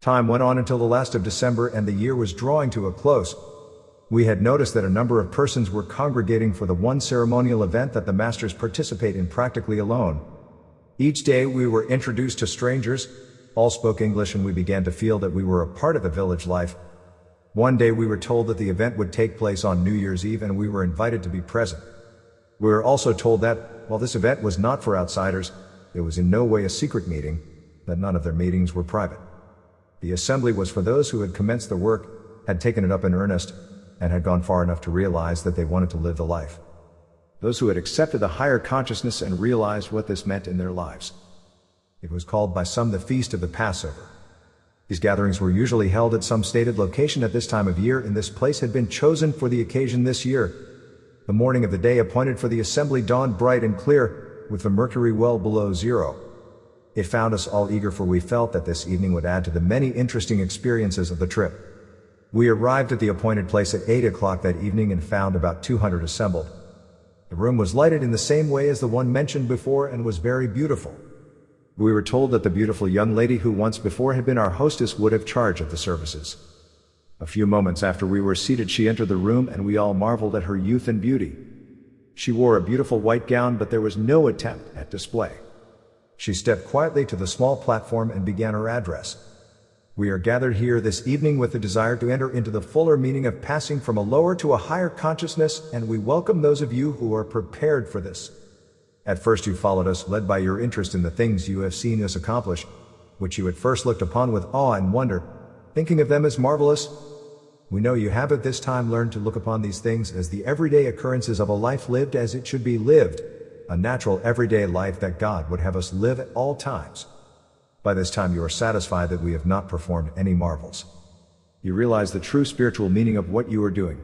Time went on until the last of December and the year was drawing to a close. We had noticed that a number of persons were congregating for the one ceremonial event that the masters participate in practically alone. Each day we were introduced to strangers, all spoke English, and we began to feel that we were a part of the village life. One day we were told that the event would take place on New Year's Eve and we were invited to be present. We were also told that, while this event was not for outsiders, it was in no way a secret meeting, that none of their meetings were private. The assembly was for those who had commenced the work, had taken it up in earnest, and had gone far enough to realize that they wanted to live the life. Those who had accepted the higher consciousness and realized what this meant in their lives. It was called by some the Feast of the Passover. These gatherings were usually held at some stated location at this time of year, and this place had been chosen for the occasion this year. The morning of the day appointed for the assembly dawned bright and clear, with the mercury well below zero. It found us all eager, for we felt that this evening would add to the many interesting experiences of the trip. We arrived at the appointed place at 8 o'clock that evening and found about 200 assembled. The room was lighted in the same way as the one mentioned before and was very beautiful. We were told that the beautiful young lady who once before had been our hostess would have charge of the services. A few moments after we were seated, she entered the room and we all marveled at her youth and beauty. She wore a beautiful white gown, but there was no attempt at display. She stepped quietly to the small platform and began her address. We are gathered here this evening with the desire to enter into the fuller meaning of passing from a lower to a higher consciousness, and we welcome those of you who are prepared for this. At first you followed us, led by your interest in the things you have seen us accomplish, which you at first looked upon with awe and wonder, thinking of them as marvelous. We know you have at this time learned to look upon these things as the everyday occurrences of a life lived as it should be lived, a natural everyday life that God would have us live at all times. By this time you are satisfied that we have not performed any marvels. You realize the true spiritual meaning of what you are doing.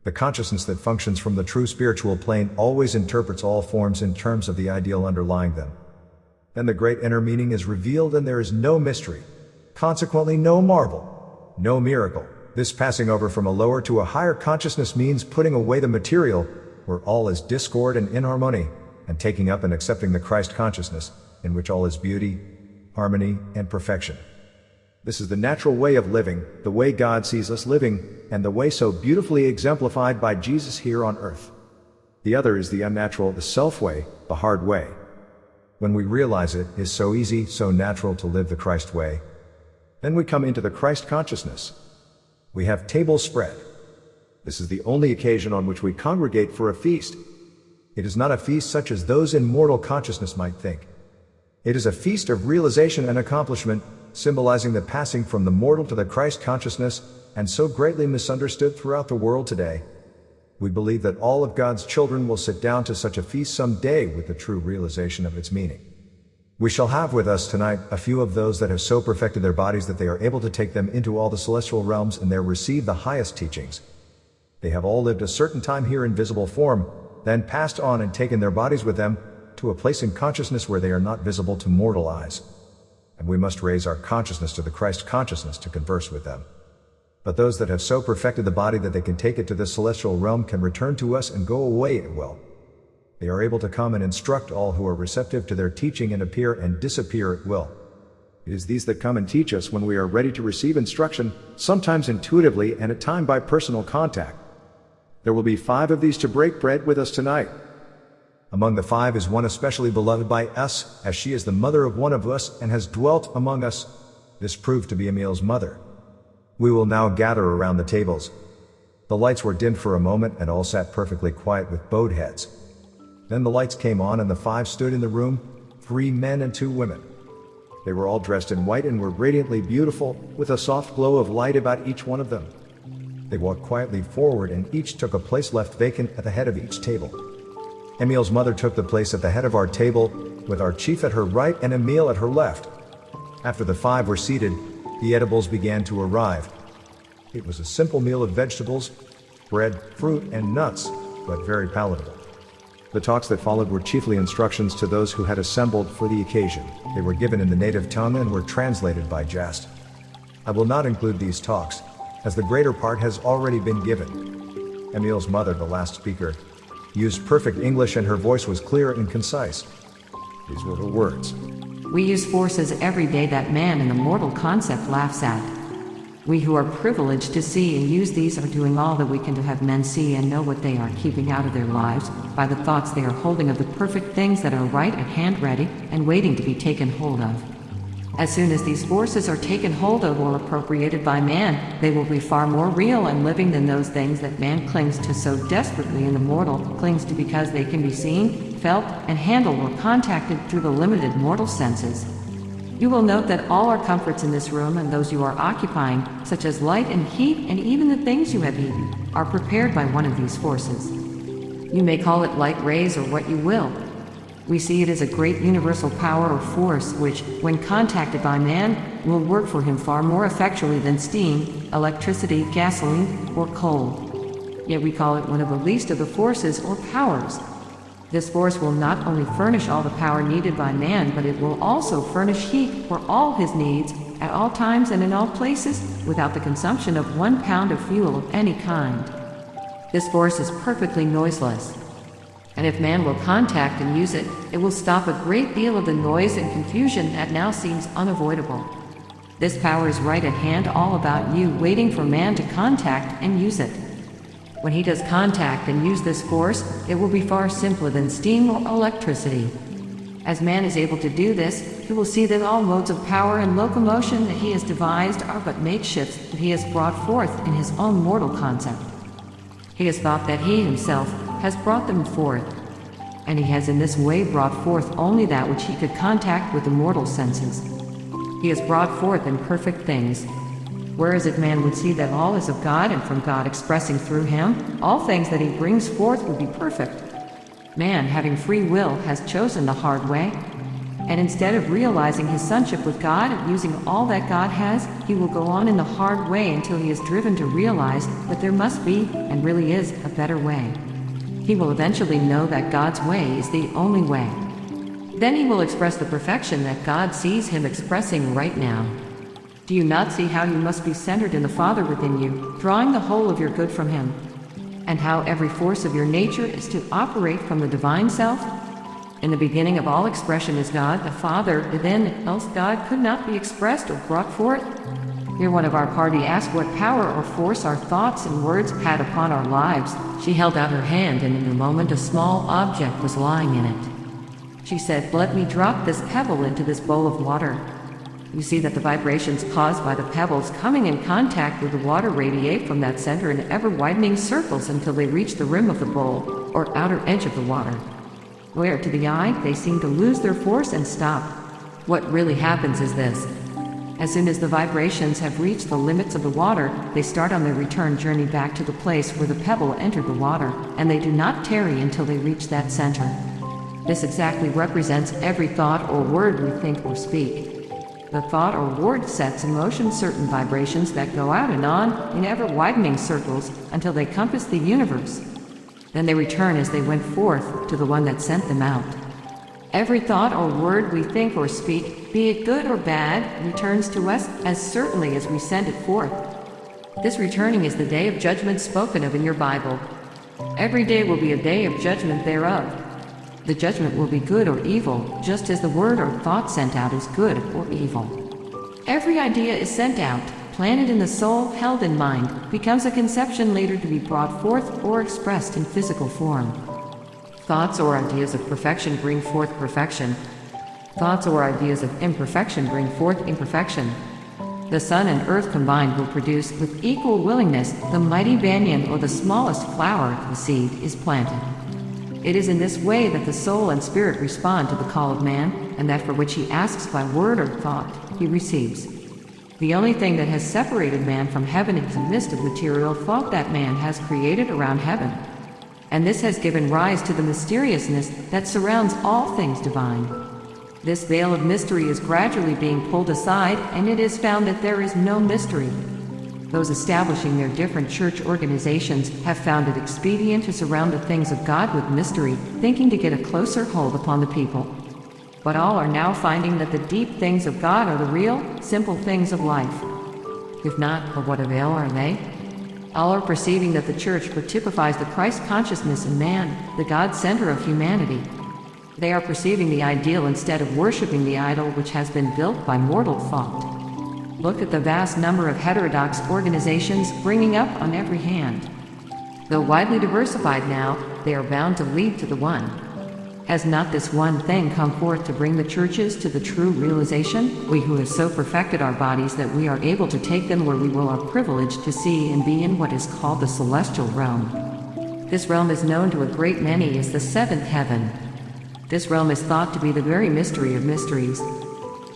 The consciousness that functions from the true spiritual plane always interprets all forms in terms of the ideal underlying them. Then the great inner meaning is revealed and there is no mystery, consequently no marvel, no miracle. This passing over from a lower to a higher consciousness means putting away the material, where all is discord and inharmony, and taking up and accepting the Christ consciousness, in which all is beauty, harmony, and perfection. This is the natural way of living, the way God sees us living, and the way so beautifully exemplified by Jesus here on earth. The other is the unnatural, the self-way, the hard way. When we realize it is so easy, so natural to live the Christ way, then we come into the Christ consciousness. We have tables spread. This is the only occasion on which we congregate for a feast. It is not a feast such as those in mortal consciousness might think. It is a feast of realization and accomplishment, symbolizing the passing from the mortal to the Christ consciousness, and so greatly misunderstood throughout the world today. We believe that all of God's children will sit down to such a feast some day with the true realization of its meaning. We shall have with us tonight a few of those that have so perfected their bodies that they are able to take them into all the celestial realms and there receive the highest teachings. They have all lived a certain time here in visible form, then passed on and taken their bodies with them to a place in consciousness where they are not visible to mortal eyes. And we must raise our consciousness to the Christ consciousness to converse with them. But those that have so perfected the body that they can take it to this celestial realm can return to us and go away at will. They are able to come and instruct all who are receptive to their teaching and appear and disappear at will. It is these that come and teach us when we are ready to receive instruction, sometimes intuitively and at times by personal contact. There will be 5 of these to break bread with us tonight. Among the 5 is one especially beloved by us, as she is the mother of one of us and has dwelt among us. This proved to be Emil's mother. We will now gather around the tables. The lights were dimmed for a moment and all sat perfectly quiet with bowed heads. Then the lights came on and the 5 stood in the room, 3 men and 2 women. They were all dressed in white and were radiantly beautiful, with a soft glow of light about each one of them. They walked quietly forward and each took a place left vacant at the head of each table. Emil's mother took the place at the head of our table, with our chief at her right and Emil at her left. After the 5 were seated, the edibles began to arrive. It was a simple meal of vegetables, bread, fruit, and nuts, but very palatable. The talks that followed were chiefly instructions to those who had assembled for the occasion. They were given in the native tongue and were translated by Just. I will not include these talks, as the greater part has already been given. Emil's mother, the last speaker, used perfect English and her voice was clear and concise. These were her words. We use forces every day that man in the mortal concept laughs at. We who are privileged to see and use these are doing all that we can to have men see and know what they are keeping out of their lives, by the thoughts they are holding of the perfect things that are right at hand, ready and waiting to be taken hold of. As soon as these forces are taken hold of or appropriated by man, they will be far more real and living than those things that man clings to so desperately in the mortal, clings to because they can be seen, felt, and handled or contacted through the limited mortal senses. You will note that all our comforts in this room and those you are occupying, such as light and heat and even the things you have eaten, are prepared by one of these forces. You may call it light rays or what you will. We see it as a great universal power or force which, when contacted by man, will work for him far more effectually than steam, electricity, gasoline, or coal. Yet we call it one of the least of the forces or powers. This force will not only furnish all the power needed by man, but it will also furnish heat for all his needs, at all times and in all places, without the consumption of 1 pound of fuel of any kind. This force is perfectly noiseless. And if man will contact and use it, it will stop a great deal of the noise and confusion that now seems unavoidable. This power is right at hand, all about you, waiting for man to contact and use it. When he does contact and use this force, it will be far simpler than steam or electricity. As man is able to do this, he will see that all modes of power and locomotion that he has devised are but makeshifts that he has brought forth in his own mortal concept. He has thought that he himself has brought them forth, and he has in this way brought forth only that which he could contact with the mortal senses. He has brought forth imperfect things, whereas if man would see that all is of God and from God expressing through him, all things that he brings forth would be perfect. Man, having free will, has chosen the hard way, and instead of realizing his sonship with God and using all that God has, he will go on in the hard way until he is driven to realize that there must be, and really is, a better way. He will eventually know that God's way is the only way. Then he will express the perfection that God sees him expressing right now. Do you not see how you must be centered in the Father within you, drawing the whole of your good from him? And how every force of your nature is to operate from the divine self? In the beginning of all expression is God, the Father, within, else God could not be expressed or brought forth. Here one of our party asked what power or force our thoughts and words had upon our lives. She held out her hand, and in a moment a small object was lying in it. She said, "Let me drop this pebble into this bowl of water." You see that the vibrations caused by the pebbles coming in contact with the water radiate from that center in ever-widening circles until they reach the rim of the bowl, or outer edge of the water, where to the eye they seem to lose their force and stop. What really happens is this. As soon as the vibrations have reached the limits of the water, they start on their return journey back to the place where the pebble entered the water, and they do not tarry until they reach that center. This exactly represents every thought or word we think or speak. The thought or word sets in motion certain vibrations that go out and on in ever-widening circles until they compass the universe. Then they return as they went forth to the one that sent them out. Every thought or word we think or speak, be it good or bad, returns to us as certainly as we send it forth. This returning is the day of judgment spoken of in your Bible. Every day will be a day of judgment thereof. The judgment will be good or evil, just as the word or thought sent out is good or evil. Every idea is sent out, planted in the soul, held in mind, becomes a conception later to be brought forth or expressed in physical form. Thoughts or ideas of perfection bring forth perfection. Thoughts or ideas of imperfection bring forth imperfection. The sun and earth combined will produce, with equal willingness, the mighty banyan, or the smallest flower if the seed is planted. It is in this way that the soul and spirit respond to the call of man, and that for which he asks by word or thought, he receives. The only thing that has separated man from heaven is the mist of material thought that man has created around heaven. And this has given rise to the mysteriousness that surrounds all things divine. This veil of mystery is gradually being pulled aside, and it is found that there is no mystery. Those establishing their different church organizations have found it expedient to surround the things of God with mystery, thinking to get a closer hold upon the people. But all are now finding that the deep things of God are the real, simple things of life. If not, of what avail are they? All are perceiving that the church typifies the Christ consciousness in man, the God center of humanity. They are perceiving the ideal instead of worshiping the idol which has been built by mortal thought. Look at the vast number of heterodox organizations springing up on every hand. Though widely diversified now, they are bound to lead to the one. Has not this one thing come forth to bring the churches to the true realization? We who have so perfected our bodies that we are able to take them where we will are privileged to see and be in what is called the celestial realm. This realm is known to a great many as the seventh heaven. This realm is thought to be the very mystery of mysteries.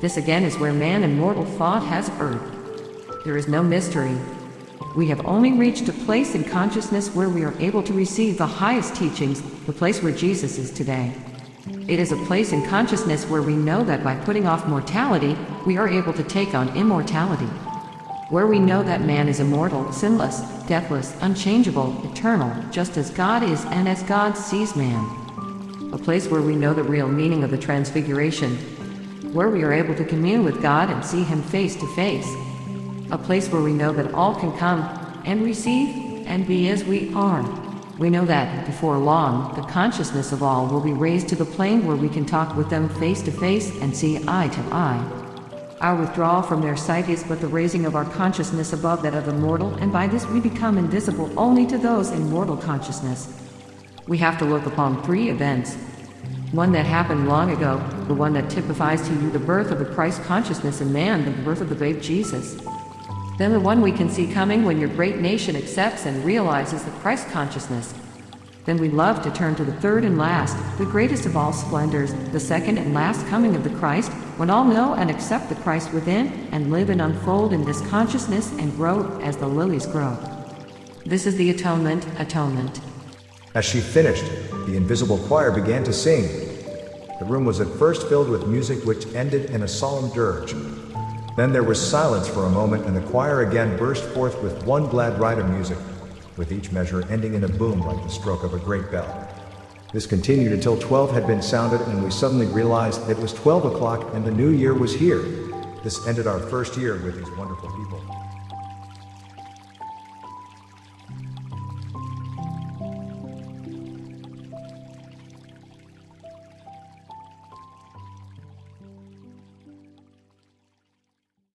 This again is where man and mortal thought has earth. There is no mystery. We have only reached a place in consciousness where we are able to receive the highest teachings, the place where Jesus is today. It is a place in consciousness where we know that by putting off mortality, we are able to take on immortality. Where we know that man is immortal, sinless, deathless, unchangeable, eternal, just as God is and as God sees man. A place where we know the real meaning of the transfiguration, where we are able to commune with God and see Him face to face. A place where we know that all can come and receive and be as we are. We know that, before long, the consciousness of all will be raised to the plane where we can talk with them face to face and see eye to eye. Our withdrawal from their sight is but the raising of our consciousness above that of the mortal, and by this we become invisible only to those in mortal consciousness. We have to look upon three events. One that happened long ago, the one that typifies to you the birth of the Christ consciousness in man, the birth of the babe Jesus. Then the one we can see coming when your great nation accepts and realizes the Christ consciousness. Then we love to turn to the third and last, the greatest of all splendors, the second and last coming of the Christ, when all know and accept the Christ within, and live and unfold in this consciousness and grow as the lilies grow. This is the atonement. As she finished, the invisible choir began to sing. The room was at first filled with music which ended in a solemn dirge. Then there was silence for a moment, and the choir again burst forth with one glad ride of music, with each measure ending in a boom like the stroke of a great bell. This continued until 12 had been sounded, and we suddenly realized it was 12 o'clock and the new year was here. This ended our first year with these wonderful people.